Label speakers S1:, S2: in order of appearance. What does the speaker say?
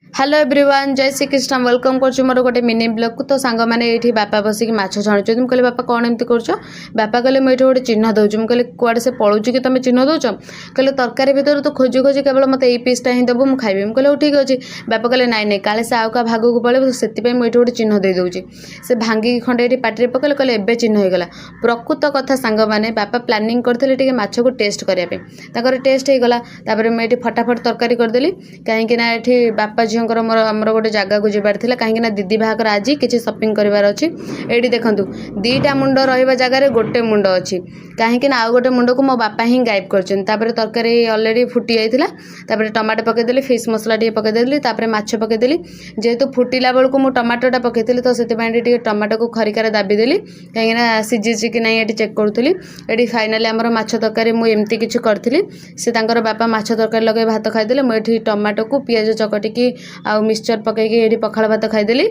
S1: Hello everyone जय Shri Krishna welcome कर मोर गोटे मिनी ब्लॉग को तो सांग मैंने ये बापा बसिक माछ छाणुच मुझे कहले बापा कौन एमती कर बापा कहले मुझे गोटे चिन्ह दूसरी मुझे कुआड़े से पलूँ कि तुम चिन्ह दौच कहले तरकारी भितर तो खोजी खोजी केवल मत यही पीसटा ही देबू मुझे खाइबी मुझे ठीक अच्छे बापा कहले नाई नाई काले से आउ का भाग को पड़े से मुझे गोटे चिन्ह दे दूसरी से भांगी खंडे ये पाटे पकड़े कहले एवं चिन्ह होगा प्रकृत कथा सांग मैंने बापा प्लानिंग करते माछ को टेस्ट करने टेस्ट होगा मुझे फटाफट तरकारी करदेली कहीं बापा झीर मोर आमर गोटे जगह को जबार था कहीं दीदी बाहागर आज किसी सपिंग करार अच्छी ये देखूँ दीटा मुंड रहा जगार गोटे मुंड अच्छी कहीं आउ गोटे मुंड को मो बापा ही गायब कर तरकारी अलरेडी फुटी जाता टमाटो पकईदेली फिश मसला टे पकईदेली माछ पकईदेली जेहेतु फुटिला बेलू मुझे टमाटोटा पकईली तो से टमाटो को खरिकार दाबीदेली कहीं सीझी कि नहीं ये चेक करूली ये फाइनाली आमर माछ तरकारी मुझे एमती किसी करी से बापा माछ तरकारी लगे भात खाईदे मुझे टमाटो को पियाज चकटिकी आ मिक्सचर पकईकी ये पखाड़ भात खाईदेली।